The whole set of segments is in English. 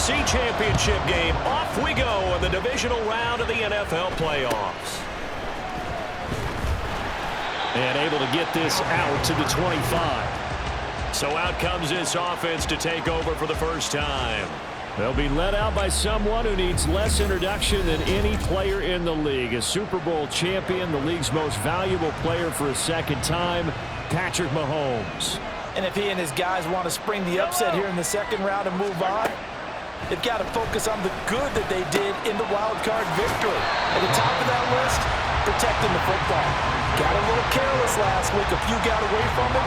NFC Championship game. Off we go in the divisional round of the NFL playoffs. And able to get this out to the 25. So out comes this offense to take over for the first time. They'll be led out by someone who needs less introduction than any player in the league. A Super Bowl champion, the league's most valuable player for a second time, Patrick Mahomes. And if he and his guys want to spring the upset here in the second round and move on, they've got to focus on the good that they did in the wild card victory. At the top of that list, protecting the football. Got a little careless last week. A few got away from it.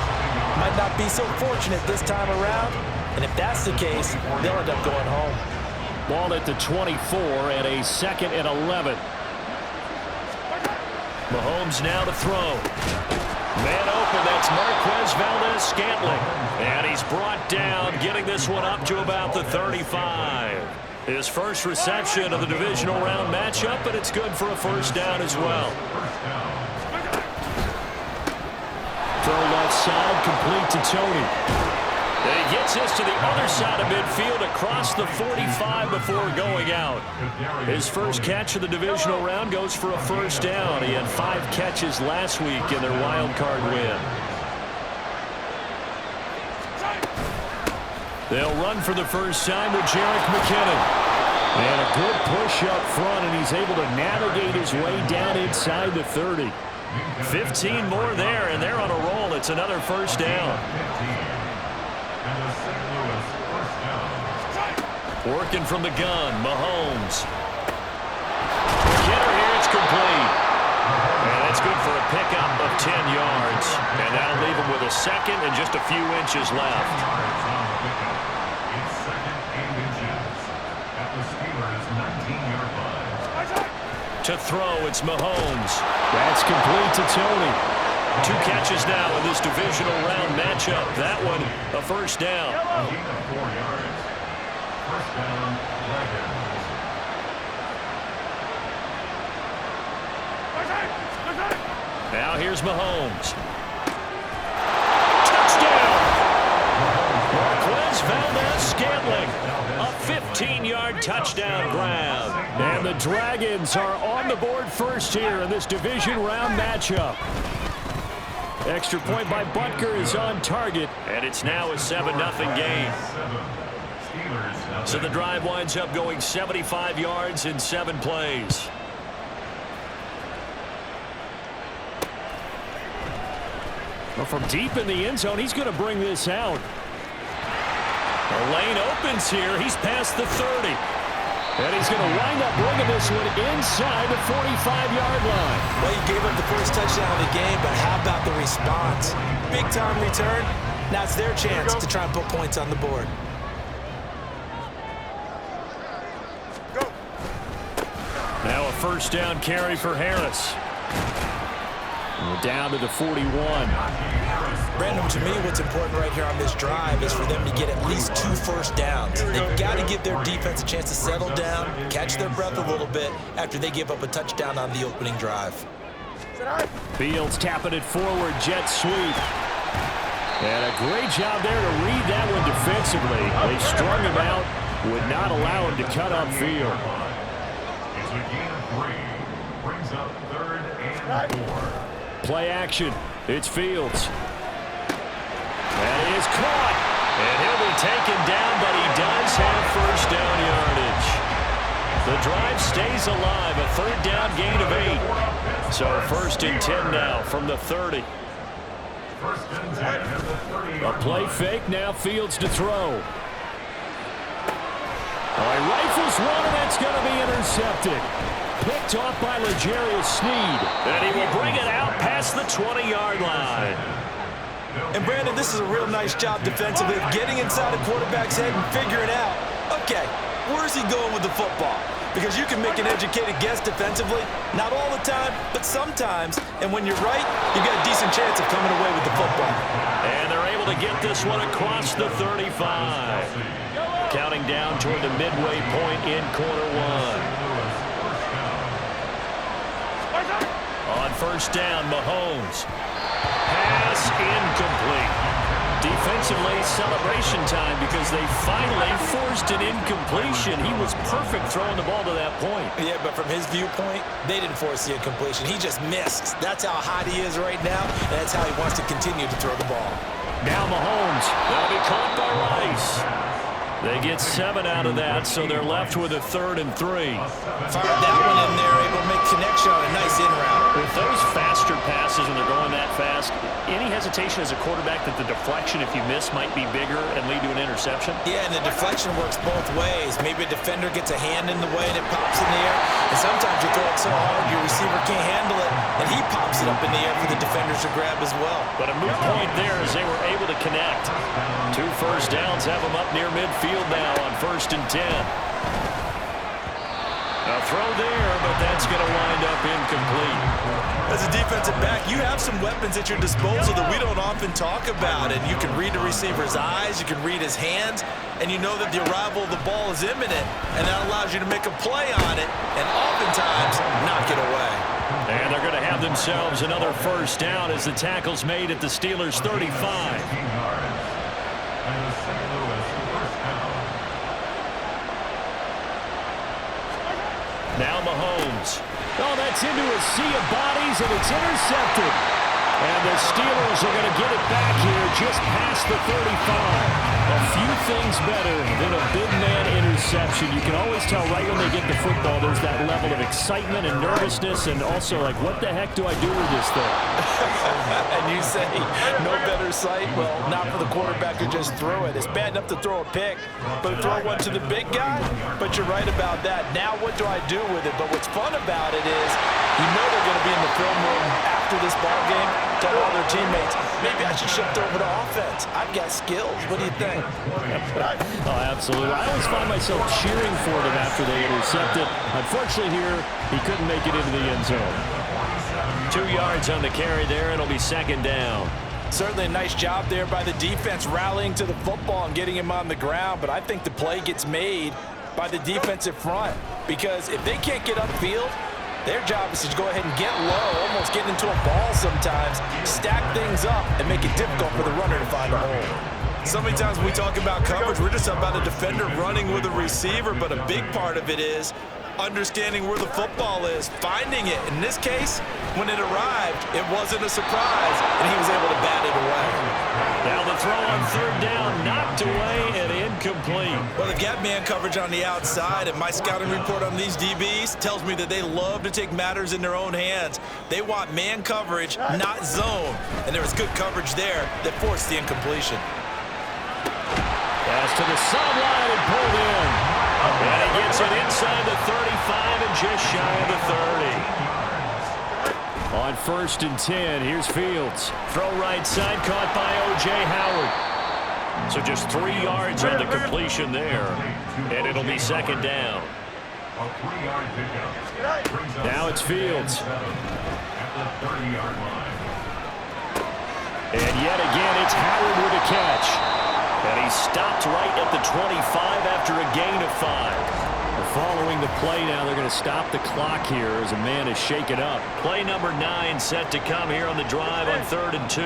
Might not be so fortunate this time around. And if that's the case, they'll end up going home. Ball at the 24 and a 2nd and 11. Mahomes now to throw. Man open, that's Marquez Valdez-Scantling. And he's brought down, getting this one up to about the 35. His first reception of the divisional round matchup, but it's good for a first down as well. Throw left side, complete to Tony. And he gets this to the other side of midfield across the 45 before going out. His first catch of the divisional round goes for a first down. He had 5 catches last week in their wild card win. They'll run for the first time with Jerick McKinnon. And a good push up front, and he's able to navigate his way down inside the 30. 15 more there, and they're on a roll. It's another first down. Working from the gun, Mahomes. Hitter here, it's complete. And that's good for a pickup of 10 yards. And that'll leave him with a second and just a few inches left. To throw, it's Mahomes. That's complete to Tony. 2 catches now in this divisional round matchup. That one, a first down. Now here's Mahomes. Touchdown! Marquez Valdez-Scantling. A 15-yard touchdown grab. And the Dragons are on the board first here in this division round matchup. Extra point by Butker is on target, and it's now a 7-0 game. So the drive winds up going 75 yards in 7 plays. Well, from deep in the end zone, he's going to bring this out. The lane opens here. He's past the 30. And he's going to wind up bringing this one inside the 45-yard line. Well, he gave up the first touchdown of the game, but how about the response? Big-time return. Now it's their chance to try and put points on the board. Now a first down carry for Harris. We're down to the 41. Brandon, to me, what's important right here on this drive is for them to get at least 2 first downs. They've got to give their defense a chance to settle down, catch their breath a little bit after they give up a touchdown on the opening drive. Fields tapping it forward, jet sweep. And a great job there to read that one defensively. They strung him out, would not allow him to cut upfield. It's a gain of 3. Brings up 3rd and 4. Play action. It's Fields. That is caught. And he'll be taken down, but he does have first down yardage. The drive stays alive. A 3rd down gain of 8. So 1st and 10 now from the 30. A play fake. Now Fields to throw. He rifles one, and that's going to be intercepted. Picked off by L'Jarius Sneed. And he will bring it out past the 20-yard line. And Brandon, this is a real nice job defensively of getting inside a quarterback's head and figuring out, okay, where's he going with the football? Because you can make an educated guess defensively, not all the time, but sometimes. And when you're right, you've got a decent chance of coming away with the football. And they're able to get this one across the 35. Counting down toward the midway point in quarter 1. On first down, Mahomes. Pass incomplete. Defensively, celebration time because they finally forced an incompletion. He was perfect throwing the ball to that point. Yeah, but from his viewpoint, they didn't force the incompletion. He just missed. That's how hot he is right now, and that's how he wants to continue to throw the ball. Now Mahomes. That'll be caught by Rice. They get 7 out of that, so they're left with a 3rd and 3. Fired that one in there, able to make connection on a nice in route. With those faster passes and they're going that fast, any hesitation as a quarterback that the deflection, if you miss, might be bigger and lead to an interception? Yeah, and the deflection works both ways. Maybe a defender gets a hand in the way and it pops in the air. And sometimes you throw it so hard your receiver can't handle it, and he pops it up in the air for the defenders to grab as well. But a moot point there as they were able to connect. 2 first downs have them up near midfield now on 1st and 10. A throw there, but that's going to wind up incomplete. As a defensive back, you have some weapons at your disposal that we don't often talk about. And you can read the receiver's eyes, you can read his hands, and you know that the arrival of the ball is imminent, and that allows you to make a play on it and oftentimes knock it away. And they're going to have themselves another first down as the tackle's made at the Steelers' 35. Now Mahomes. Oh, that's into a sea of bodies, and it's intercepted. And the Steelers are going to get it back here just past the 35. A few things better than a big man interception. You can always tell right when they get the football, there's that level of excitement and nervousness, and also like, what the heck do I do with this thing? And you say, no better sight? Well, not for the quarterback to just throw it. It's bad enough to throw a pick, but throw one to the big guy? But you're right about that. Now what do I do with it? But what's fun about it is, you know they're going to be in the film room after this ball game, tell all their teammates, maybe I should shift over to offense. I've got skills. What do you think? Oh, absolutely. I always find myself cheering for them after they intercept it. Unfortunately here, he couldn't make it into the end zone. 2 yards on the carry there. It'll be 2nd down. Certainly a nice job there by the defense rallying to the football and getting him on the ground, but I think the play gets made by the defensive front because if they can't get upfield, their job is to go ahead and get low, almost get into a ball sometimes, stack things up, and make it difficult for the runner to find a hole. So many times when we talk about coverage, we're just about a defender running with a receiver, but a big part of it is understanding where the football is, finding it. In this case, when it arrived, it wasn't a surprise, and he was able to bat it away. Now the throw on 3rd down, knocked away and incomplete. Well, they've got man coverage on the outside, and my scouting report on these DBs tells me that they love to take matters in their own hands. They want man coverage, not zone, and there was good coverage there that forced the incompletion. Pass to the sideline and pulled in. And he gets it inside the 35 and just shy of the 30. On 1st and 10, here's Fields. Throw right side, caught by O.J. Howard. So just 3 yards on the completion there. And it'll be 2nd down. Now it's Fields. And yet again, it's Howard with a catch. And he stopped right at the 25 after a gain of 5. Following the play now, they're going to stop the clock here as a man is shaken up. Play number 9 set to come here on the drive on 3rd and 2.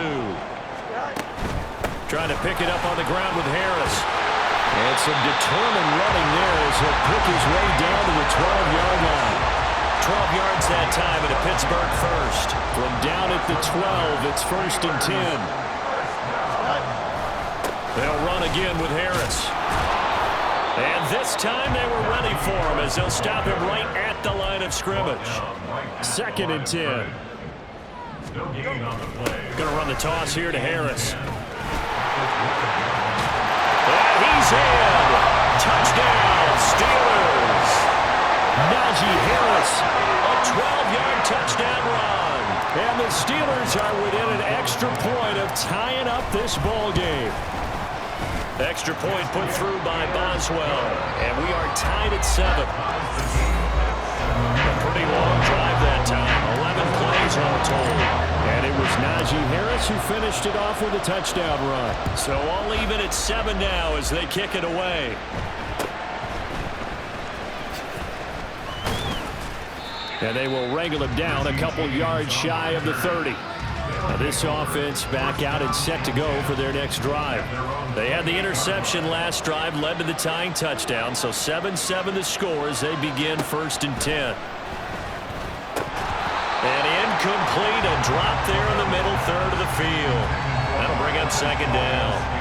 Trying to pick it up on the ground with Harris. And some determined running there as he'll pick his way down to the 12-yard line. 12 yards that time at a Pittsburgh first. From down at the 12, it's 1st and 10. They'll run again with Harris. And this time they were ready for him as they'll stop him right at the line of scrimmage. 2nd and 10. Going to run the toss here to Harris. And he's in. Touchdown, Steelers. Najee Harris, a 12-yard touchdown run. And the Steelers are within an extra point of tying up this ball game. Extra point put through by Boswell, and we are tied at 7. A pretty long drive that time, 11 plays all told. And it was Najee Harris who finished it off with a touchdown run. So all even at 7 now as they kick it away. And they will wrangle him down a couple yards shy of the 30. Now this offense back out and set to go for their next drive. They had the interception last drive, led to the tying touchdown, so 7-7 the score as they begin 1st and 10. And incomplete, a drop there in the middle third of the field. That'll bring up 2nd down.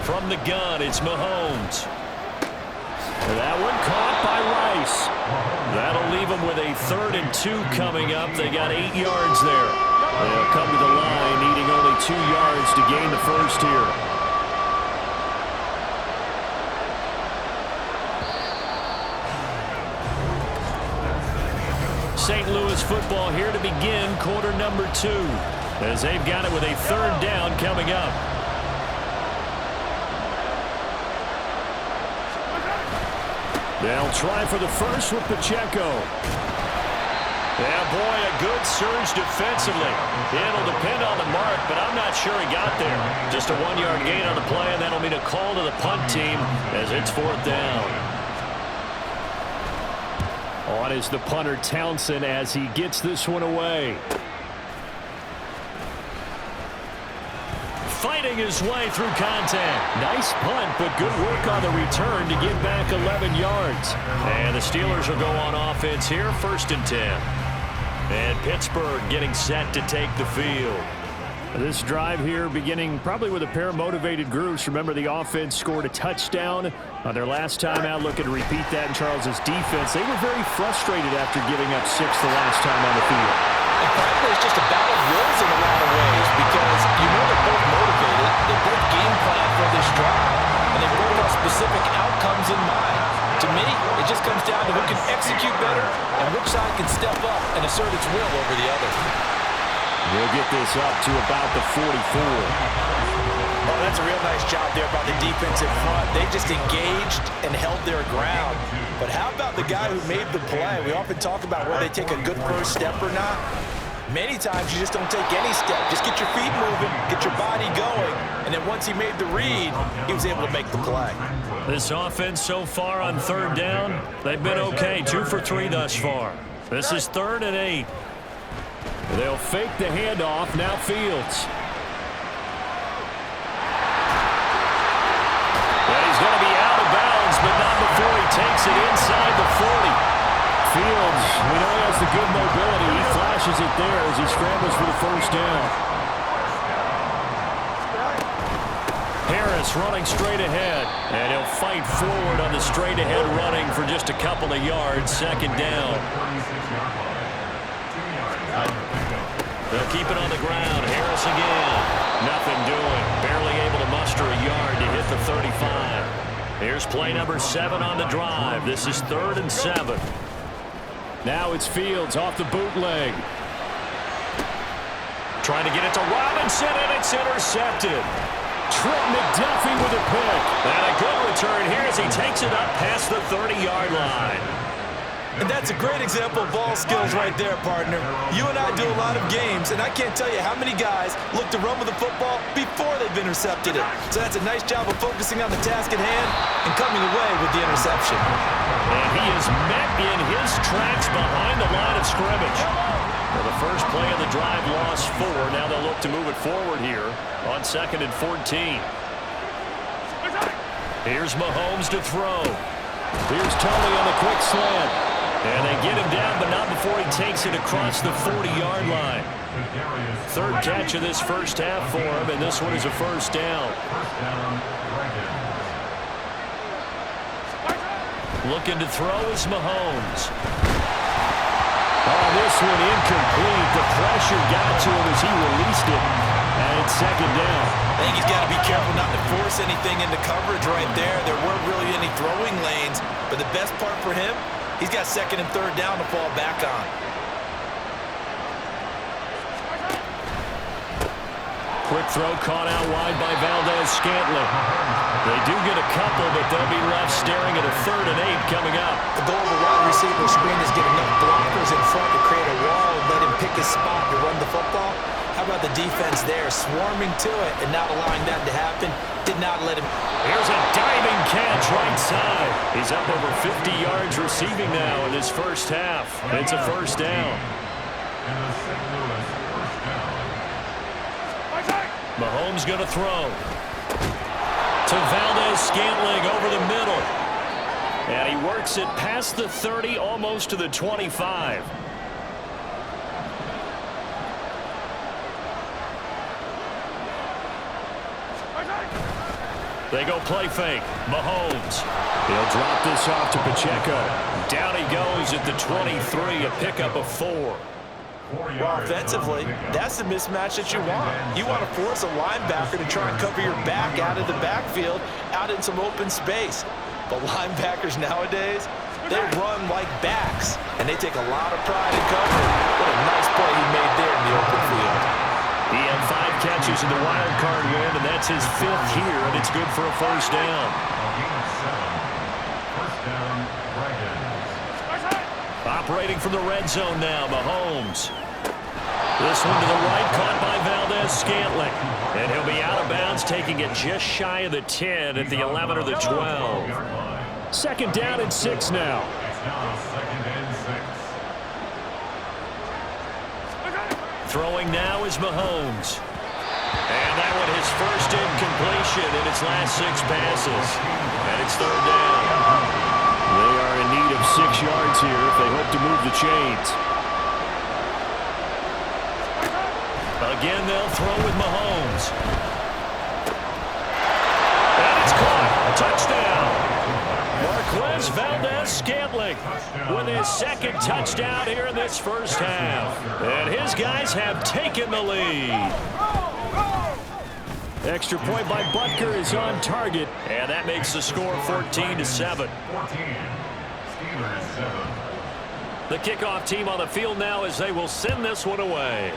From the gun, it's Mahomes. That one caught by Rice. That'll leave them with a 3rd and 2 coming up. They got 8 yards there. They'll come to the line, needing only 2 yards to gain the first here. St. Louis football here to begin quarter number 2, as they've got it with a 3rd down coming up. They'll try for the first with Pacheco. Yeah, boy, a good surge defensively. It'll depend on the mark, but I'm not sure he got there. Just a 1-yard gain on the play, and that'll mean a call to the punt team as it's 4th down. On is the punter Townsend as he gets this one away. Fighting his way through contact. Nice punt, but good work on the return to get back 11 yards. And the Steelers will go on offense here, 1st and 10. And Pittsburgh getting set to take the field. This drive here beginning probably with a pair of motivated groups. Remember, the offense scored a touchdown on their last time out. Looking to repeat that in Charles's defense. They were very frustrated after giving up 6 the last time on the field. And frankly, it's just a battle of wills in a lot of ways because you know they're both motivated. They both game plan for this drive, and they both have specific outcomes in mind. To me, it just comes down to who can execute better and which side can step up and assert its will over the other. We'll get this up to about the 44. Oh, that's a real nice job there by the defensive front. They just engaged and held their ground. But how about the guy who made the play? We often talk about whether they take a good first step or not. Many times you just don't take any step. Just get your feet moving, get your body going, and then once he made the read, he was able to make the play. This offense so far on 3rd down, they've been okay. 2 for 3 thus far. This is 3rd and 8. They'll fake the handoff. Now Fields. He's going to be out of bounds, but not before he takes it inside the 40. Fields, we know he has the good mobility. He flashes it there as he scrambles for the 1st down. Harris running straight ahead, and he'll fight forward on the straight ahead running for just a couple of yards. 2nd down. They'll keep it on the ground. Harris again. Nothing doing. Barely able to muster a yard to hit the 35. Here's play number 7 on the drive. This is 3rd and 7. Now it's Fields off the bootleg. Trying to get it to Robinson, and it's intercepted. Trent McDuffie with a pick. And a good return here as he takes it up past the 30-yard line. And that's a great example of ball skills right there, partner. You and I do a lot of games, and I can't tell you how many guys look to run with the football before they've intercepted it. So that's a nice job of focusing on the task at hand and coming away with the interception. And he is met in his tracks behind the line of scrimmage. Well, the first play of the drive lost 4. Now they'll look to move it forward here on 2nd and 14. Here's Mahomes to throw. Here's Tony on the quick slant. And they get him down, but not before he takes it across the 40-yard line. 3rd catch of this first half for him, and this one is a 1st down. Looking to throw is Mahomes. Oh, this one incomplete. The pressure got to him as he released it. And it's 2nd down. I think he's got to be careful not to force anything into coverage right there. There weren't really any throwing lanes, but the best part for him, he's got 2nd and 3rd down to fall back on. Quick throw caught out wide by Valdez-Scantling. They do get a couple, but they'll be left staring at a 3rd and 8 coming up. The goal of a wide receiver screen is get enough blockers in front to create a wall and let him pick his spot to run the football. How about the defense there, swarming to it and not allowing that to happen? Did not let him. Here's a diving catch right side. He's up over 50 yards receiving now in his first half. It's a first down. And the St. Louis first down. Mahomes going to throw. To Valdez-Scantling over the middle. And he works it past the 30, almost to the 25. They go play fake. Mahomes. He'll drop this off to Pacheco. Down he goes at the 23, a pickup of 4. Well, offensively, that's the mismatch that you want. You want to force a linebacker to try and cover your back out of the backfield, out in some open space. But linebackers nowadays, they run like backs, and they take a lot of pride in covering. What a nice play he made there in the open field. He had 5 catches in the wild card win, and that's his 5th here, and it's good for a first down. First down, Dragons. Operating from the red zone now, Mahomes. This one to the right, caught by Valdez-Scantling. And he'll be out of bounds, taking it just shy of the 10 at the 11 or the 12. Second down and 6 now. It's now second and 6. Throwing now is Mahomes. And that one his first incompletion in its last 6 passes. And it's third down. They are in need of 6 yards here if they hope to move the chains. Again, they'll throw with Mahomes. And it's caught. Touchdown. Marquez Valdez-Scantling with his second touchdown here in this first half. And his guys have taken the lead. Extra point by Butker is on target. And that makes the score 14-7. 14. Steelers 7. The kickoff team on the field now as they will send this one away.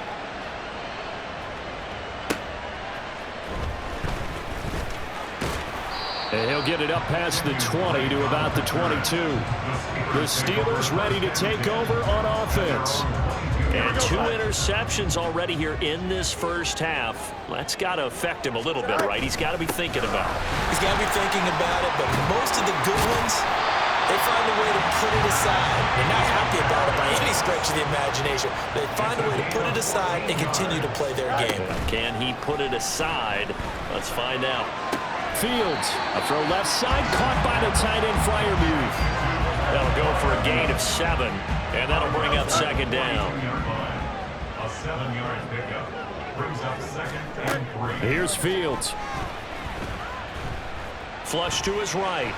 And he'll get it up past the 20 to about the 22. The Steelers ready to take over on offense. And 2 interceptions already here in this first half. That's got to affect him a little bit, right? He's got to be thinking about it. He's got to be thinking about it, but most of the good ones, they find a way to put it aside. They're not happy about it by any stretch of the imagination. They find a way to put it aside and continue to play their game. Can he put it aside? Let's find out. Fields, a throw left side, caught by the tight end Freiermuth. That'll go for a gain of 7, and that'll bring up second down. A 7-yard pickup brings up second and 3. Here's Fields. Flush to his right.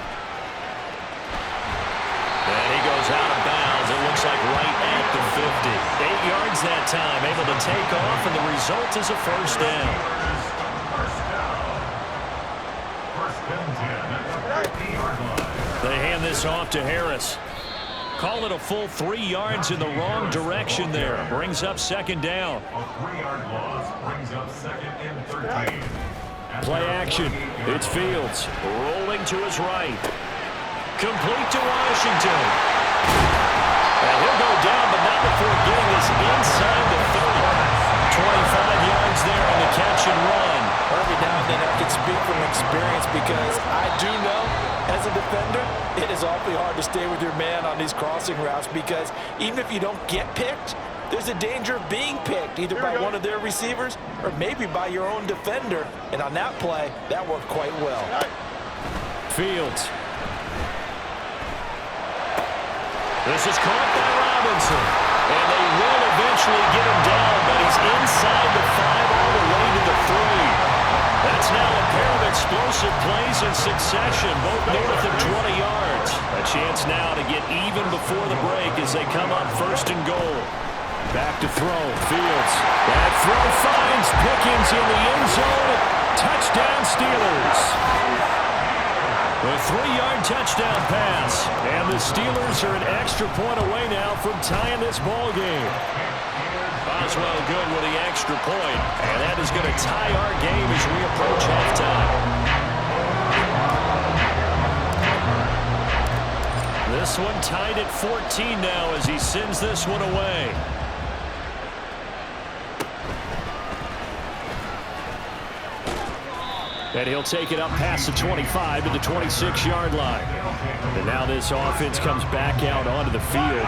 And he goes out of bounds. It looks like right at the 50. 8 yards that time, able to take off, and the result is a first down. They hand this off to Harris. Call it a full 3 yards in the wrong direction there. Brings up second down. A 3-yard loss brings up second and 13. Play action. It's Fields rolling to his right. Complete to Washington. And he'll go down, but not before getting this inside the 30. 25 yards there on the catch and run. Every now and then I can speak from experience because I do know, as a defender, it is awfully hard to stay with your man on these crossing routes because even if you don't get picked, there's a danger of being picked either by one of their receivers or maybe by your own defender. And on that play, that worked quite well. Fields. This is caught by Robinson. And they will eventually get him down, but he's inside the 5 all the way to the 3. That's now a pair of explosive plays in succession, both north of 20 yards. A chance now to get even before the break as they come up first and goal. Back to throw. Fields. That throw finds Pickens in the end zone. Touchdown Steelers. A 3-yard touchdown pass. And the Steelers are an extra point away now from tying this ball game. Boswell good with the extra point. And that is going to tie our game as we approach halftime. This one tied at 14 now as he sends this one away. And he'll take it up past the 25 to the 26-yard line. And now this offense comes back out onto the field.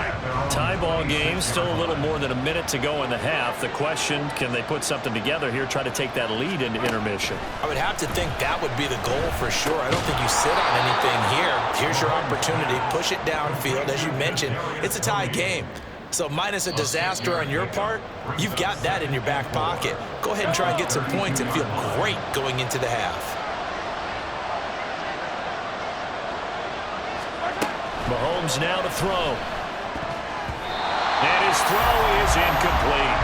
Tie ball game, still a little more than a minute to go in the half. The question, can they put something together here, try to take that lead into intermission? I would have to think that would be the goal for sure. I don't think you sit on anything here. Here's your opportunity. Push it downfield. As you mentioned, it's a tie game. So minus a disaster on your part, you've got that in your back pocket. Go ahead and try and get some points and feel great going into the half. Mahomes now to throw. And his throw is incomplete.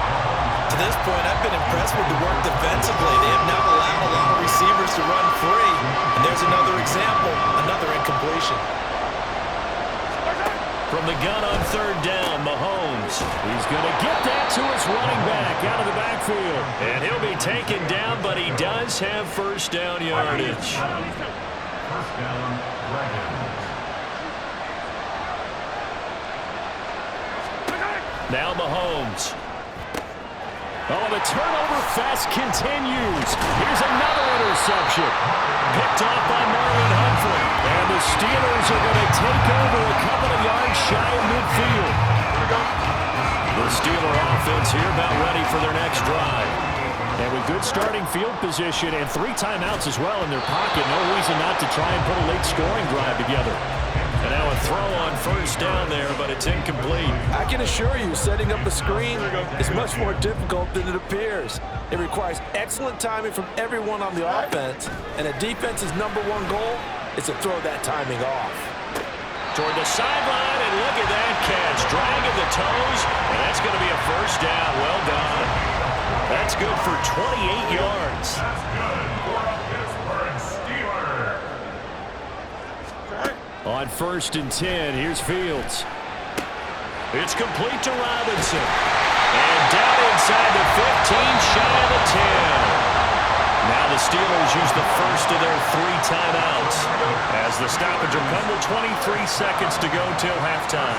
To this point, I've been impressed with the work defensively. They have now allowed a lot of receivers to run free. And there's another example, another incompletion. From the gun on third down, Mahomes. He's going to get that to his running back out of the backfield. And he'll be taken down, but he does have first down yardage. First down, Dragons. Now Mahomes. Oh, the turnover fest continues. Here's another interception. Picked off by Marlon Humphrey. And the Steelers are going to take over a couple of yards shy of midfield. The Steeler offense here about ready for their next drive. And with good starting field position and 3 timeouts as well in their pocket, no reason not to try and put a late scoring drive together. And now a throw on first down there, but it's incomplete. I can assure you, setting up a screen is much more difficult than it appears. It requires excellent timing from everyone on the offense, and a defense's #1 goal is to throw that timing off. Toward the sideline, and look at that catch. Dragging the toes, and that's going to be a first down. Well done. That's good for 28 yards. That's good for a Pittsburgh Steeler. On 1st and 10, here's Fields. It's complete to Robinson. And down inside the 15, shy of the 10. Now the Steelers use the first of their 3 timeouts as the stoppage will come with 23 seconds to go till halftime.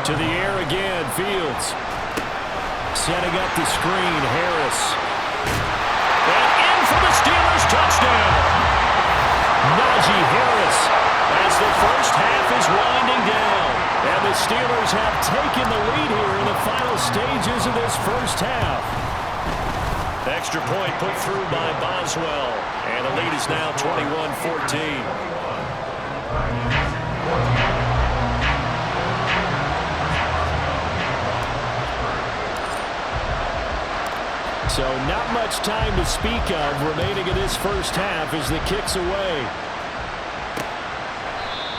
To the air again, Fields. Setting up the screen, Harris. And in for the Steelers, touchdown. Najee Harris as the first half is winding down. And the Steelers have taken the lead here in the final stages of this first half. Extra point put through by Boswell. And the lead is now 21-14. So not much time to speak of remaining in this first half as the kick's away.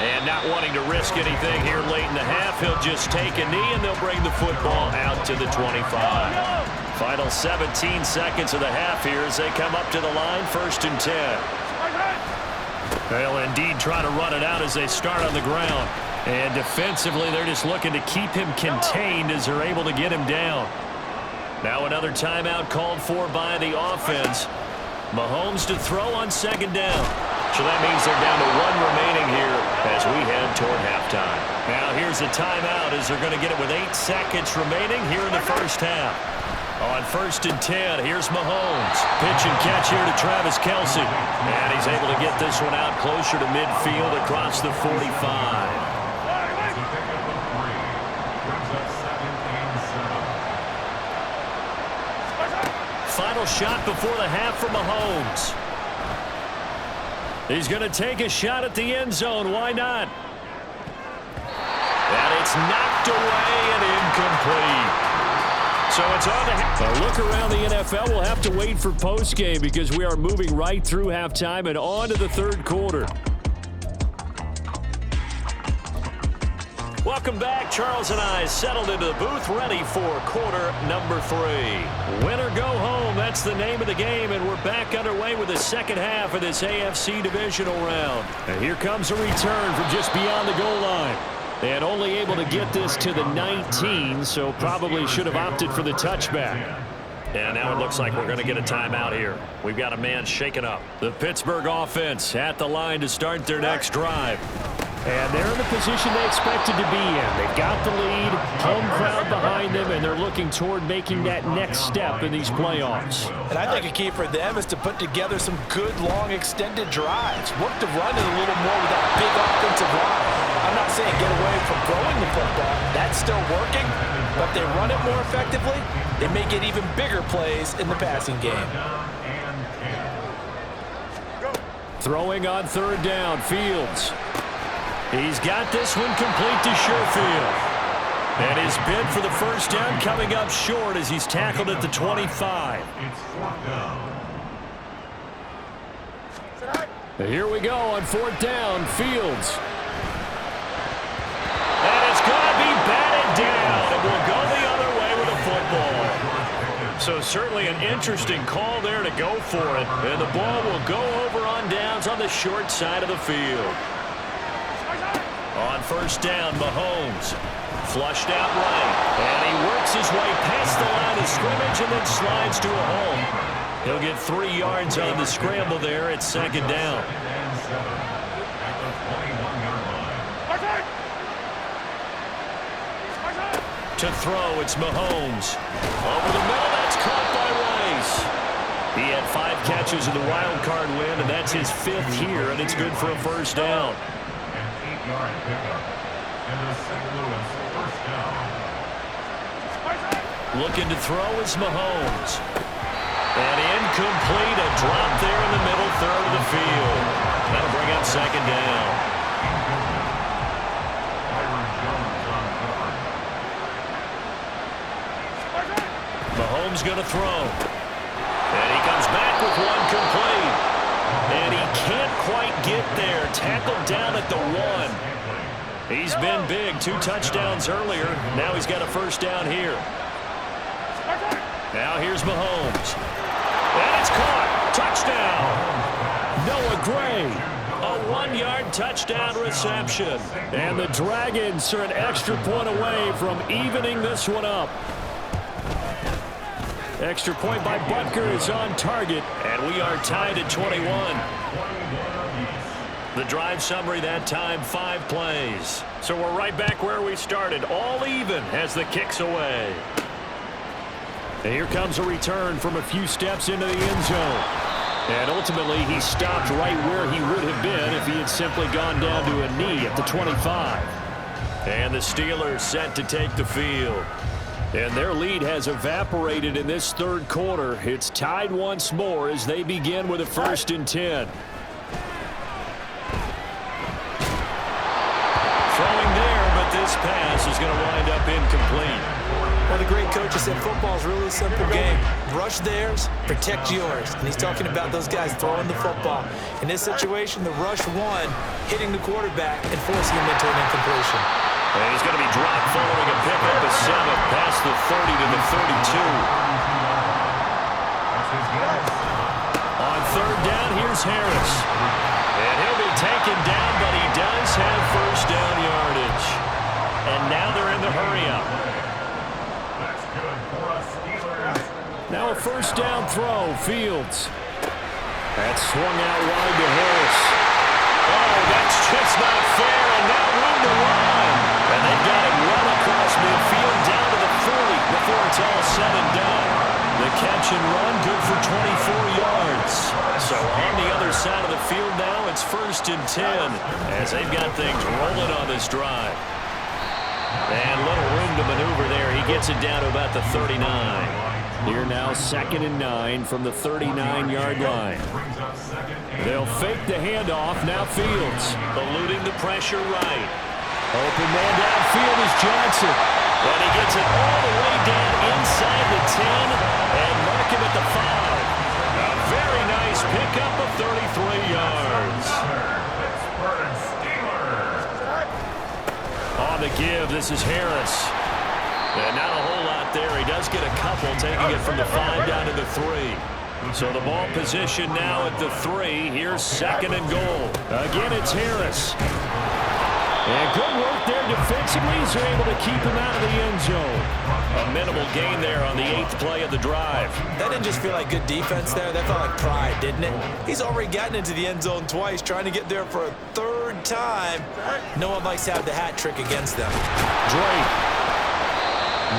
And not wanting to risk anything here late in the half, he'll just take a knee and they'll bring the football out to the 25. Final 17 seconds of the half here as they come up to the line, 1st and 10. They'll indeed try to run it out as they start on the ground. And defensively, they're just looking to keep him contained as they're able to get him down. Now another timeout called for by the offense. Mahomes to throw on 2nd down. So that means they're down to 1 remaining here as we head toward halftime. Now here's a timeout as they're going to get it with 8 seconds remaining here in the first half. On 1st and 10, here's Mahomes. Pitch and catch here to Travis Kelce. And he's able to get this one out closer to midfield across the 45. Final shot before the half for Mahomes. He's going to take a shot at the end zone. Why not? And it's knocked away and incomplete. So it's on to a look around the NFL. We'll have to wait for postgame because we are moving right through halftime and on to the 3rd quarter. Welcome back. Charles and I settled into the booth, ready for quarter number 3. Win or go home, that's the name of the game, and we're back underway with the second half of this AFC divisional round. And here comes a return from just beyond the goal line. And only able to get this to the 19, so probably should have opted for the touchback. And now it looks like we're going to get a timeout here. We've got a man shaken up. The Pittsburgh offense at the line to start their next drive. And they're in the position they expected to be in. They've got the lead, home crowd behind them, and they're looking toward making that next step in these playoffs. And I think a key for them is to put together some good, long, extended drives. Work the run in a little more with that big offensive line. I'm not saying get away from throwing the football. That's still working. But if they run it more effectively, they may get even bigger plays in the passing game. Throwing on third down, Fields. He's got this one complete to Sherfield. And his bid for the first down coming up short as he's tackled at the 25. Here we go on fourth down, Fields. And it's going to be batted down. And we'll go the other way with the football. So certainly an interesting call there to go for it. And the ball will go over on downs on the short side of the field. On first down, Mahomes flushed out right. And he works his way past the line of scrimmage and then slides to a home. He'll get 3 yards on the scramble there at second down. To throw, it's Mahomes. Over the middle, that's caught by Rice. He had 5 catches in the wild card win, and that's his 5th here, and it's good for a first down. Looking to throw is Mahomes. And incomplete, a drop there in the middle third of the field. That'll bring up second down. Mahomes going to throw. And he comes back with one complete. And he can't quite get there. Tackled down at the 1. He's been big. 2 touchdowns earlier. Now he's got a first down here. Now here's Mahomes. And it's caught. Touchdown. Noah Gray. A 1-yard touchdown reception. And the Dragons are an extra point away from evening this one up. Extra point by Butker is on target, and we are tied at 21. The drive summary that time, 5 plays. So we're right back where we started, all even as the kick's away. And here comes a return from a few steps into the end zone. And ultimately, he stopped right where he would have been if he had simply gone down to a knee at the 25. And the Steelers set to take the field. And their lead has evaporated in this third quarter. It's tied once more as they begin with a 1st and 10. Throwing there, but this pass is going to wind up incomplete. Well, the great coach has said football is really a simple game. Rush theirs, protect yours. And he's talking about those guys throwing the football. In this situation, the rush won, hitting the quarterback and forcing him into an incompletion. And he's going to be dropped following a pickup of 7 past the 30 to the 32. On third down, here's Harris. And he'll be taken down, but he does have first down yardage. And now they're in the hurry-up. Now a first down throw, Fields. That's swung out wide to Harris. Oh, that's just not fair, and now room to run. And they've got it run across midfield down to the 40 before it's all said and done. The catch and run good for 24 yards. So on the other side of the field now, it's 1st and 10 as they've got things rolling on this drive. And little room to maneuver there. He gets it down to about the 39. Here now 2nd and 9 from the 39-yard line. They'll fake the handoff. Now Fields eluding the pressure right. Open man downfield is Johnson. And he gets it all the way down inside the 10 and mark him at the 5. A very nice pickup of 33 yards. On the give, this is Harris. And not a whole lot there. He does get a couple, taking it from the 5 down to the 3. So the ball position now at the 3. Here's 2nd and goal. Again, it's Harris. And good work there defensively as they're able to keep him out of the end zone. A minimal gain there on the 8th play of the drive. That didn't just feel like good defense there. That felt like pride, didn't it? He's already gotten into the end zone twice, trying to get there for a 3rd time, no one likes to have the hat trick against them. Drake.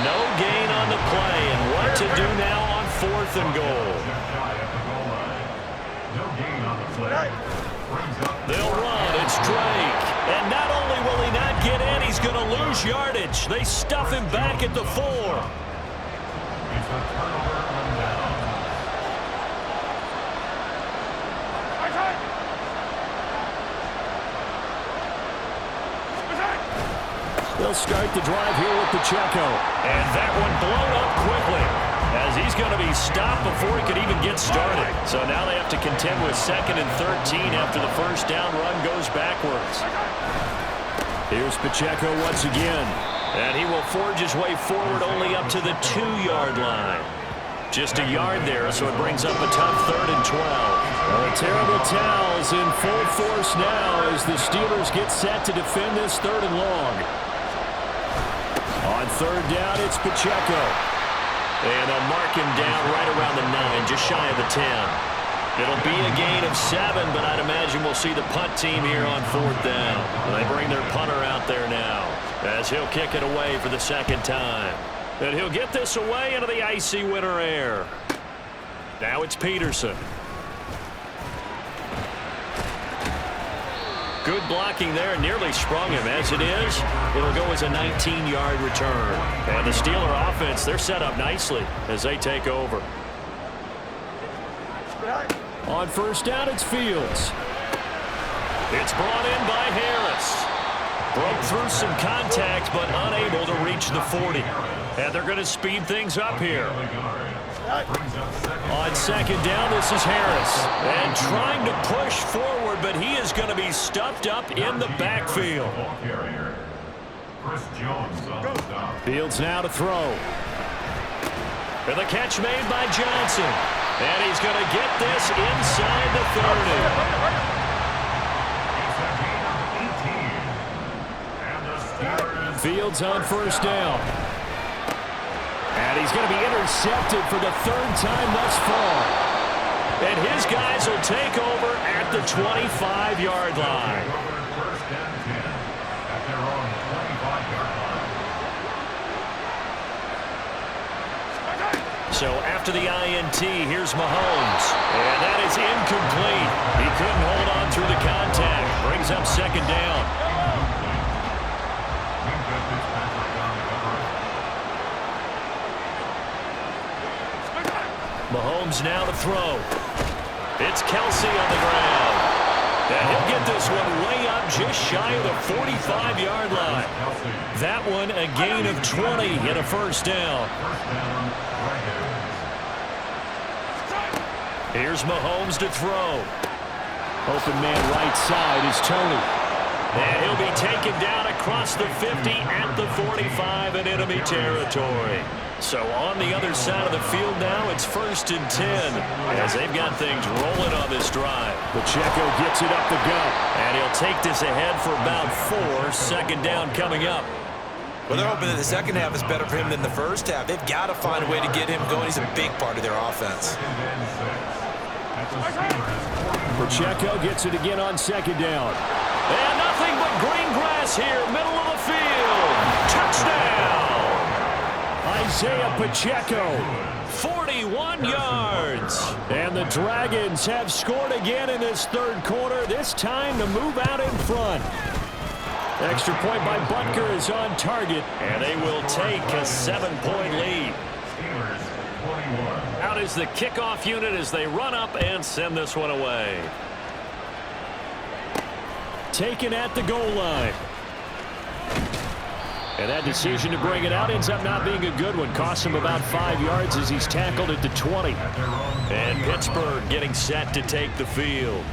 No gain on the play, and what to do now on 4th and goal. No gain on the play. They'll run. It's Drake. And not only will he not get in, he's going to lose yardage. They stuff him back at the 4. It's a turnover on down. They'll start the drive here with Pacheco. And that one blown up quickly, as he's going to be stopped before he could even get started. So now they have to contend with 2nd and 13 after the first down run goes backwards. Here's Pacheco once again. And he will forge his way forward only up to the 2-yard line. Just a yard there, so it brings up a tough 3rd and 12. Well, the terrible towels in full force now as the Steelers get set to defend this 3rd and long. On 3rd down, it's Pacheco. And they'll mark him down right around the 9, just shy of the 10. It'll be a gain of 7, but I'd imagine we'll see the punt team here on 4th down. They bring their punter out there now, as he'll kick it away for the 2nd time. And he'll get this away into the icy winter air. Now it's Peterson. Good blocking there, nearly sprung him. As it is, it'll go as a 19-yard return. And the Steeler offense, they're set up nicely as they take over. On 1st down, it's Fields. It's brought in by Harris. Broke through some contact, but unable to reach the 40. And they're going to speed things up here. On 2nd down, this is Harris. And trying to push forward, but he is going to be stuffed up in the backfield. Fields now to throw. And the catch made by Johnson. And he's going to get this inside the 30. Fields on 1st down. And he's going to be intercepted for the 3rd time thus far. And his guys will take over at the 25-yard line. So after the INT, here's Mahomes. And that is incomplete. He couldn't hold on through the contact. Brings up 2nd down. Mahomes now to throw. It's Kelsey on the ground. And he'll get this one way up just shy of the 45-yard line. That one a gain of 20 and a 1st down. Here's Mahomes to throw. Open man right side is Tony. And he'll be taken down across the 50 at the 45 in enemy territory. So on the other side of the field now, it's 1st and 10 as they've got things rolling on this drive. Pacheco gets it up the gut. And he'll take this ahead for about 4. 2nd down coming up. Well, they're hoping that the 2nd half is better for him than the 1st half. They've got to find a way to get him going. He's a big part of their offense. Pacheco gets it again on 2nd down. And nothing but green grass here, middle of the field. Touchdown! Isaiah Pacheco. 41 yards. And the Dragons have scored again in this 3rd quarter, this time to move out in front. Extra point by Butker is on target. And they will take a 7-point lead. Out is the kickoff unit as they run up and send this one away. Taken at the goal line. And that decision to bring it out ends up not being a good one. Costs him about 5 yards as he's tackled at the 20. And Pittsburgh getting set to take the field.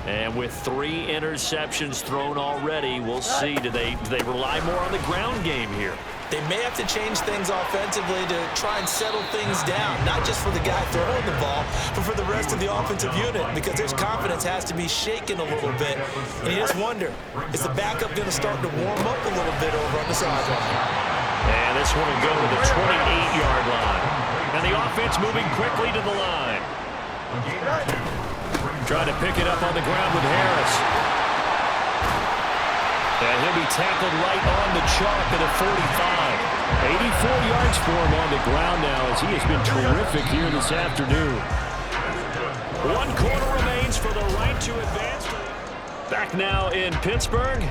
And with 3 interceptions thrown already, we'll see. Do they rely more on the ground game here? They may have to change things offensively to try and settle things down, not just for the guy throwing the ball, but for the rest of the offensive unit, because their confidence has to be shaken a little bit. And you just wonder, is the backup going to start to warm up a little bit over on the sideline? And this one will go to the 28-yard line. And the offense moving quickly to the line. Trying to pick it up on the ground with Harris. And he'll be tackled right on the chalk at the 45. 84 yards for him on the ground now as he has been terrific here this afternoon. 1 quarter remains for the right to advance. Back now in Pittsburgh.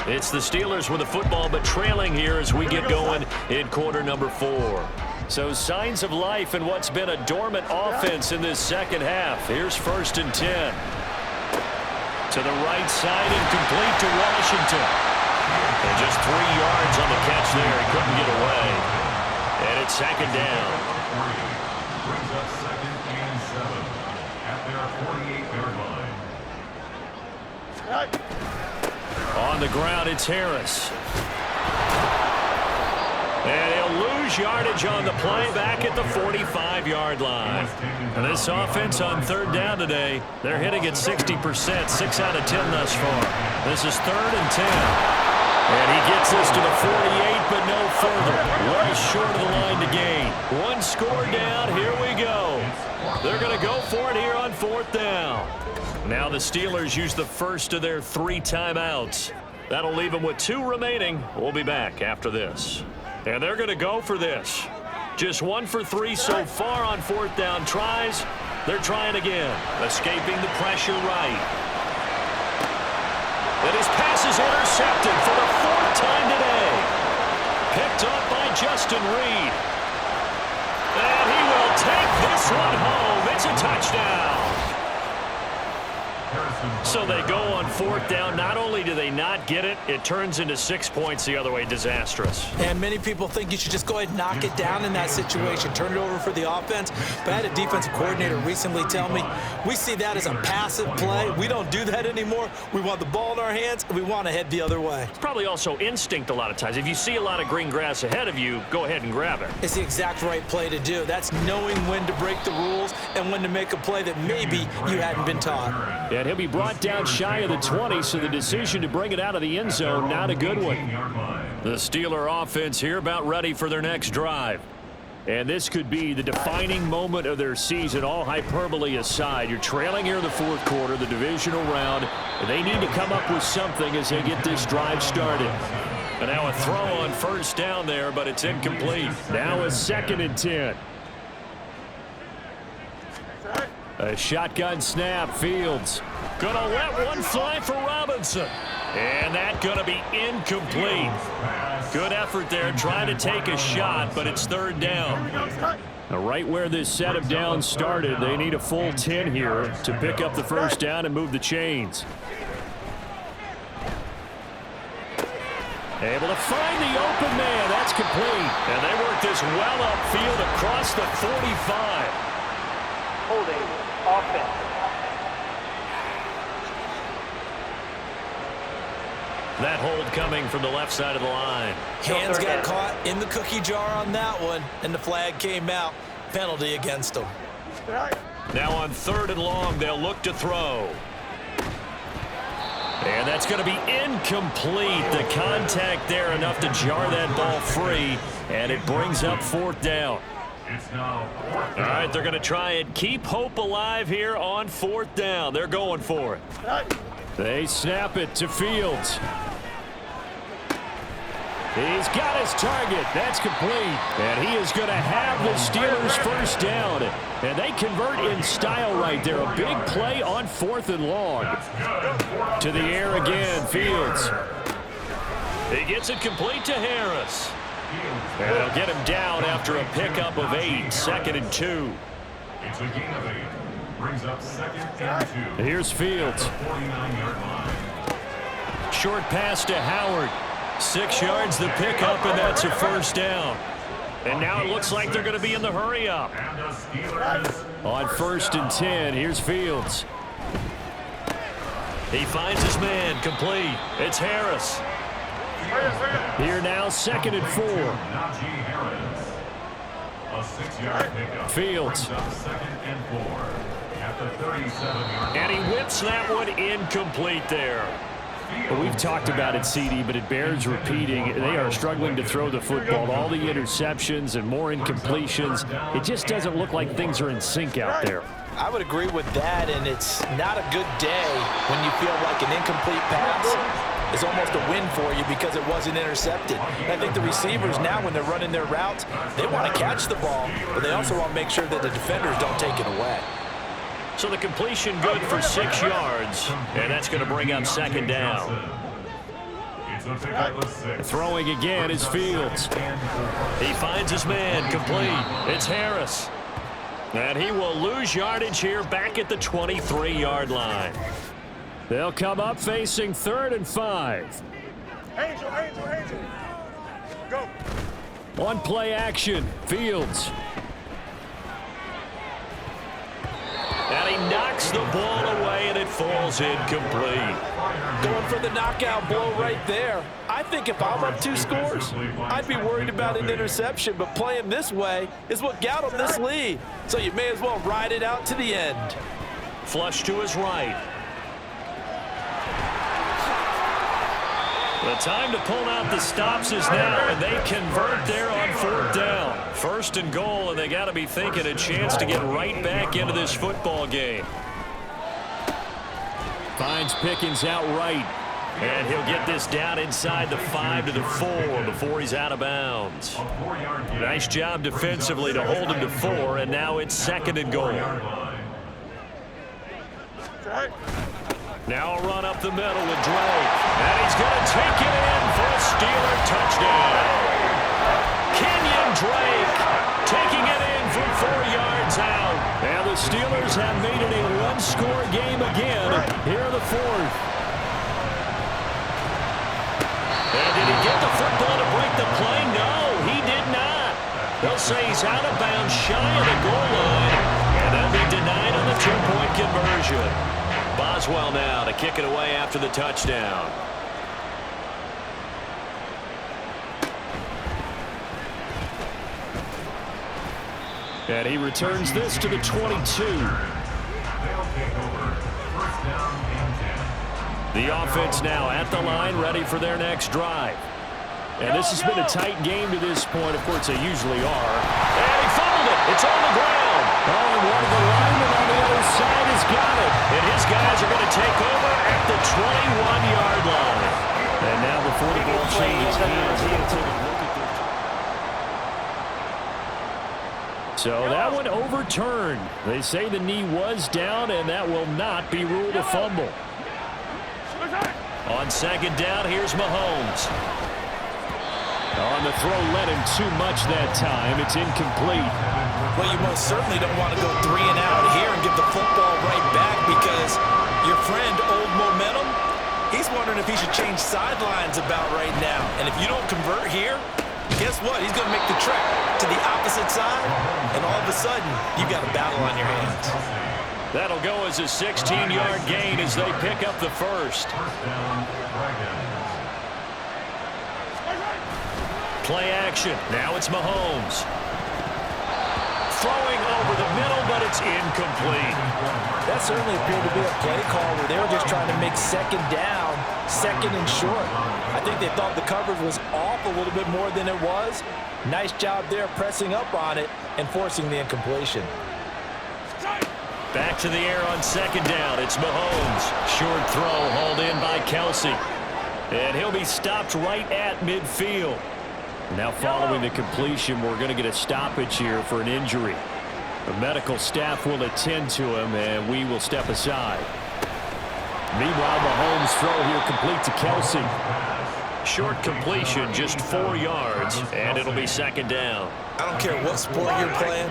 It's the Steelers with the football, but trailing here as we get going in quarter number 4. So signs of life in what's been a dormant offense in this second half. Here's 1st and 10. To the right side and complete to Washington. And just 3 yards on the catch there. He couldn't get away. And it's 2nd down. Brings up 2nd and 7 at their 48-yard line. On the ground, it's Harris. And he'll lose yardage on the play back at the 45-yard line. And this offense on 3rd down today, they're hitting at 60%, 6 out of 10 thus far. This is 3rd and 10. And he gets this to the 48, but no further. Well short of the line to gain. 1 score down, here we go. They're going to go for it here on 4th down. Now the Steelers use the first of their 3 timeouts. That'll leave them with 2 remaining. We'll be back after this. And they're going to go for this. Just 1 for 3 so far on 4th down tries. They're trying again. Escaping the pressure right. And his pass is intercepted for the 4th time today. Picked up by Justin Reed. And he will take this one home. It's a touchdown. So they go on 4th down. Not only do they not get it, it turns into 6 points the other way. Disastrous. And many people think you should just go ahead and knock it down in that situation. Turn it over for the offense. But I had a defensive coordinator recently tell me, we see that as a passive play. We don't do that anymore. We want the ball in our hands, and we want to head the other way. It's probably also instinct a lot of times. If you see a lot of green grass ahead of you, go ahead and grab it. It's the exact right play to do. That's knowing when to break the rules and when to make a play that maybe you hadn't been taught. And he'll be brought down shy of the 20, so the decision to bring it out of the end zone, not a good one. The Steeler offense here about ready for their next drive. And this could be the defining moment of their season, all hyperbole aside. You're trailing here in the 4th quarter, the divisional round. And they need to come up with something as they get this drive started. And now a throw on 1st down there, but it's incomplete. Now a 2nd and 10. A shotgun snap, Fields. Gonna let one fly for Robinson. And that gonna be incomplete. Good effort there, trying to take a shot, but it's 3rd down. Now, right where this set of downs started, they need a full 10 here to pick up the 1st down and move the chains. Able to find the open man. That's complete. And they work this well upfield across the 45. Holding offense. That hold coming from the left side of the line. Hands got caught in the cookie jar on that one, and the flag came out. Penalty against them. Now on 3rd and long, they'll look to throw. And that's going to be incomplete. The contact there enough to jar that ball free, and it brings up 4th down. It's now 4th down. All right, they're going to try and keep hope alive here on 4th down. They're going for it. They snap it to Fields. He's got his target. That's complete. And he is going to have the Steelers' 1st down. And they convert in style right there. A big play on 4th and long. To the air again, Fields. He gets it complete to Harris. And they'll get him down after a pickup of 8. 2nd and 2. It's a gain of 8. Brings up 2nd and 2. Here's Fields. 49-yard line. Short pass to Howard. 6 yards the pickup, and that's a 1st down. And now it looks like they're going to be in the hurry up. And the Steelers On 1st and 10, here's Fields. He finds his man, complete. It's Harris. Here now, 2nd and 4. Najee Harris. A 6-yard pickup. Fields. Brings up 2nd and 4 at the 37-yard line. And he whips that one incomplete there. Well, we've talked about it, CD, but it bears repeating. They are struggling to throw the football. All the interceptions and more incompletions. It just doesn't look like things are in sync out there. I would agree with that, and it's not a good day when you feel like an incomplete pass. is almost a win for you because it wasn't intercepted. And I think the receivers now, when they're running their routes, they want to catch the ball, but they also want to make sure that the defenders don't take it away. So the completion good for 6 yards, and that's going to bring up second down. Throwing again is Fields. He finds his man, complete. It's Harris. And he will lose yardage here back at the 23-yard line. They'll come up facing 3rd and 5. Angel. Go. On play action, Fields. And he knocks the ball away, and it falls incomplete. Going for the knockout blow right there. I think if I'm up 2 scores, I'd be worried about an interception, but playing this way is what got him this lead. So you may as well ride it out to the end. Flush to his right. The time to pull out the stops is now, and they convert there on 4th down. 1st and goal, and they got to be thinking a chance to get right back into this football game. Finds Pickens out right. And he'll get this down inside the 5 to the 4 before he's out of bounds. Nice job defensively to hold him to 4, and now it's 2nd and goal. Now a run up the middle with Drake. And he's going to take it in for a Steeler touchdown. Kenyon Drake taking it in from 4 yards out. And the Steelers have made it a 1-score game again here in the 4th. And did he get the football to break the play? No, he did not. They'll say he's out of bounds shy of the goal line. And they'll be denied on the 2-point conversion. Boswell now to kick it away after the touchdown. And he returns this to the 22. The offense now at the line, ready for their next drive. And this has been a tight game to this point. Of course, they usually are. And he fumbled it. It's on the ground. Oh, and one of the linemen on the other side has got it. And his guys are going to take over at the 21-yard line. And now before the ball changes hands, he'll take a look at this. So that one overturned. They say the knee was down, and that will not be ruled a fumble. On 2nd down, here's Mahomes. On the throw, led him too much that time. It's incomplete. Well, you most certainly don't want to go 3 and out here and give the football right back because your friend, Old Momentum, he's wondering if he should change sidelines about right now. And if you don't convert here, guess what? He's going to make the trek to the opposite side, and all of a sudden, you've got a battle on your hands. That'll go as a 16-yard gain as they pick up the 1st. Play action. Now it's Mahomes. Throwing over the middle, but it's incomplete. That certainly appeared to be a play call where they were just trying to make 2nd down, 2nd and short. I think they thought the coverage was off a little bit more than it was. Nice job there pressing up on it and forcing the incompletion. Back to the air on 2nd down. It's Mahomes. Short throw hauled in by Kelsey. And he'll be stopped right at midfield. Now following the completion, we're going to get a stoppage here for an injury. The medical staff will attend to him, and we will step aside. Meanwhile, Mahomes' throw here complete to Kelsey. Short completion, just 4 yards, and it'll be 2nd down. I don't care what sport you're playing.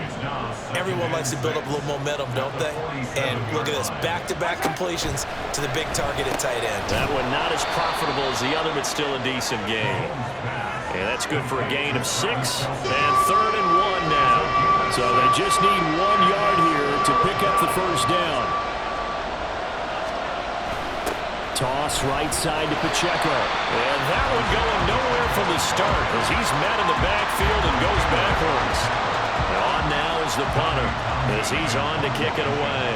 Everyone likes to build up a little momentum, don't they? And look at this, back-to-back completions to the big target at tight end. That one not as profitable as the other, but still a decent game. And that's good for a gain of 6, and 3rd and 1 now. So they just need 1 yard here to pick up the 1st down. Toss right side to Pacheco. And that one going nowhere from the start as he's met in the backfield and goes backwards. And on now is the punter as he's on to kick it away.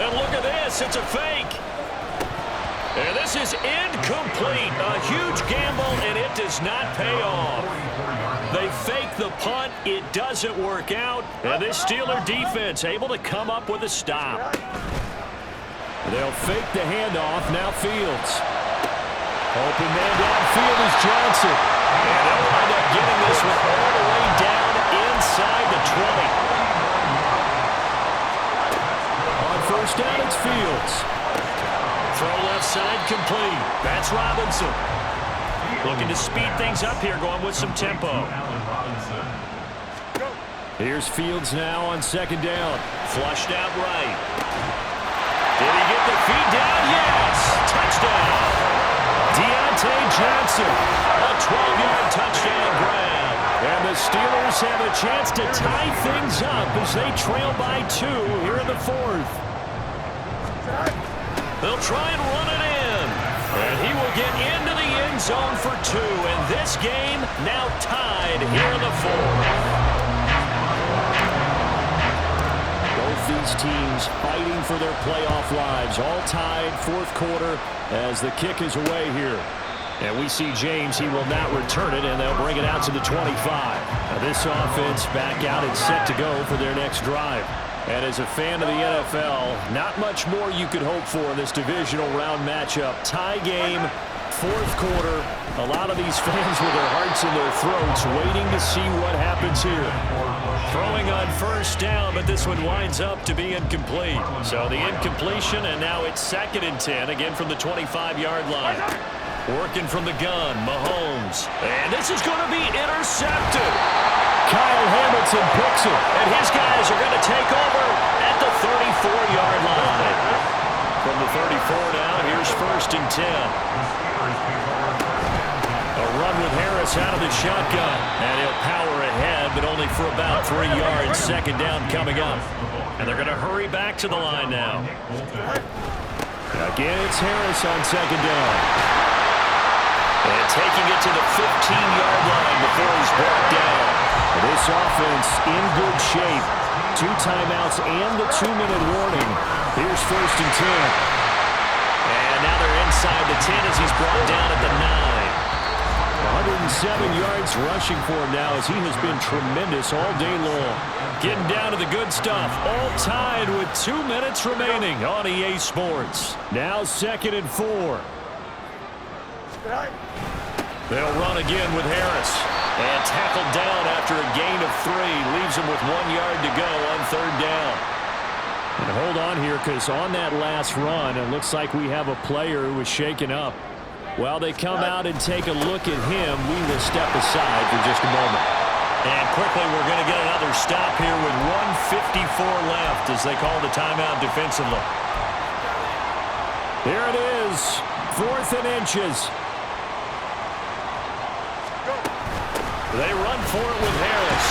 And look at this, it's a fake. And this is incomplete. A huge gamble, and it does not pay off. They fake the punt. It doesn't work out. And this Steeler defense able to come up with a stop. They'll fake the handoff. Now Fields. Open man downfield is Johnson. And they'll wind up getting this one all the way down inside the 20. On first down, it's Fields. Throw left side complete. That's Robinson. Looking to speed things up here, going with some tempo. Here's Fields now on second down. Flushed out right. Did he get the feet down? Yes! Touchdown! Deontay Johnson, a 12-yard touchdown grab. And the Steelers have a chance to tie things up as they trail by 2 here in the 4th. They'll try and run it in. And he will get into the end zone for 2. And this game now tied here in the 4th. Both these teams fighting for their playoff lives. All tied, 4th quarter as the kick is away here. And we see James. He will not return it, and they'll bring it out to the 25. Now this offense back out and set to go for their next drive. And as a fan of the NFL, not much more you could hope for in this divisional round matchup. Tie game, 4th quarter. A lot of these fans with their hearts in their throats waiting to see what happens here. Throwing on first down, but this one winds up to be incomplete. So the incompletion, and now it's 2nd and 10, again from the 25-yard line. Working from the gun, Mahomes. And this is going to be intercepted. Kyle Hamilton picks it. And his guys are going to take over at the 34-yard line. From the 34 now, here's 1st and 10. A run with Harris out of the shotgun. And he'll power ahead, but only for about 3 yards. 2nd down coming up. And they're going to hurry back to the line now. Again, it's Harris on 2nd down. And taking it to the 15-yard line before he's brought down. This offense in good shape. 2 timeouts and the 2-minute warning. Here's 1st and 10. And now they're inside the 10 as he's brought down at the 9. 107 yards rushing for him now as he has been tremendous all day long. Getting down to the good stuff. All tied with 2 minutes remaining on EA Sports. Now 2nd and 4. They'll run again with Harris. And tackled down after a gain of 3. Leaves him with 1 yard to go on 3rd down. And hold on here, because on that last run, it looks like we have a player who was shaken up. While they come out and take a look at him, we will step aside for just a moment. And quickly, we're going to get another stop here with 1:54 left as they call the timeout defensively. There it is. 4th and inches. They run for it with Harris.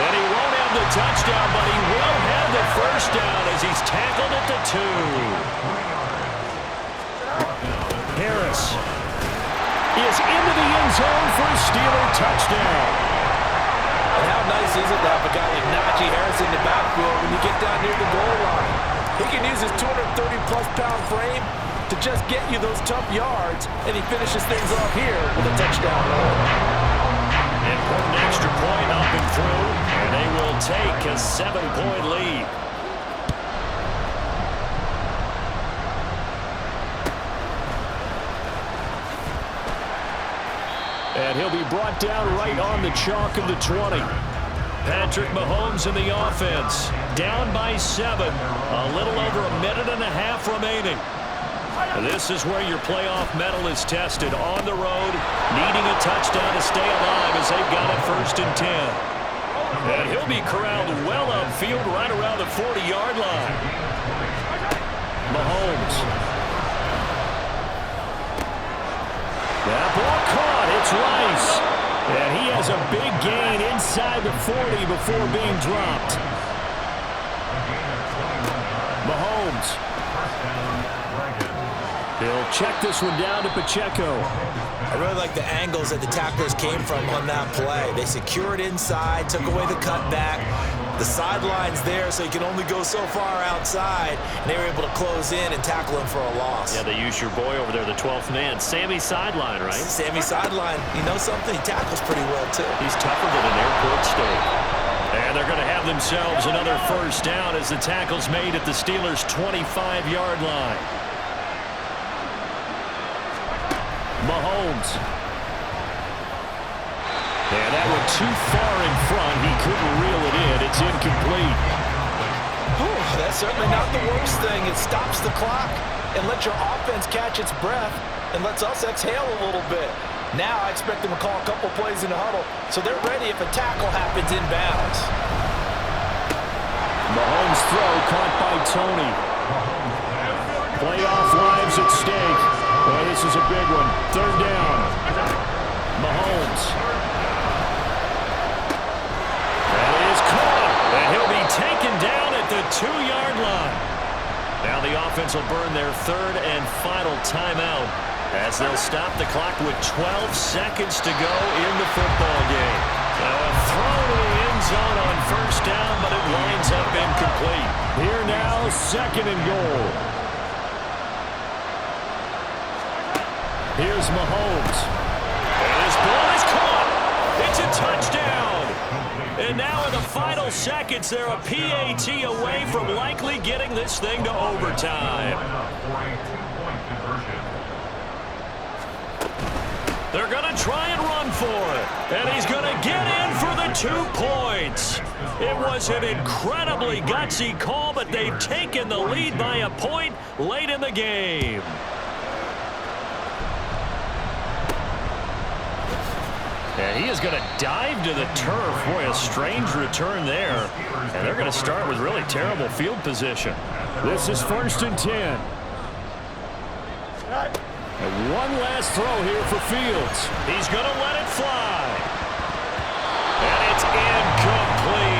And he won't have the touchdown, but he will have the 1st down as he's tackled at the 2. Harris is into the end zone for a Steeler touchdown. And how nice is it to have a guy like Najee Harris in the backfield when you get down near the goal line? He can use his 230-plus pound frame to just get you those tough yards, and he finishes things off here with a touchdown run. Important extra point up and through, and they will take a 7-point lead. And he'll be brought down right on the chalk of the 20. Patrick Mahomes in the offense, down by 7. A little over a minute and a half remaining. This is where your playoff medal is tested on the road, needing a touchdown to stay alive as they've got it 1st and 10. And he'll be corralled well upfield right around the 40-yard line. Mahomes. That ball caught. It's Rice. And he has a big gain inside the 40 before being dropped. Mahomes. He'll check this one down to Pacheco. I really like the angles that the tacklers came from on that play. They secured inside, took away the cutback. The sideline's there, so you can only go so far outside. And they were able to close in and tackle him for a loss. Yeah, they used your boy over there, the 12th man. Sammy Sideline, right? Sammy Sideline. You know something? He tackles pretty well, too. He's tougher than an airport steak. And And they're going to have themselves another first down as the tackle's made at the Steelers' 25-yard line. Mahomes. And that one too far in front. He couldn't reel it in. It's incomplete. Whew, that's certainly not the worst thing. It stops the clock and lets your offense catch its breath and lets us exhale a little bit. Now I expect them to call a couple plays in the huddle so they're ready if a tackle happens inbounds. Mahomes' throw caught by Tony. Playoff lives at stake. Well, this is a big one. Third down. Mahomes. That is caught. And he'll be taken down at the 2-yard line. Now the offense will burn their third and final timeout as they'll stop the clock with 12 seconds to go in the football game. A throw to the end zone on first down, but it winds up incomplete. Here now, second and goal. Here's Mahomes. And his ball is caught. It's a touchdown. And now in the final seconds, they're a PAT away from likely getting this thing to overtime. They're going to try and run for it. And he's going to get in for the 2 points. It was an incredibly gutsy call, but they've taken the lead by a point late in the game. And he is going to dive to the turf. Boy, a strange return there. And they're going to start with really terrible field position. This is first and 10. And one last throw here for Fields. He's going to let it fly. And it's incomplete.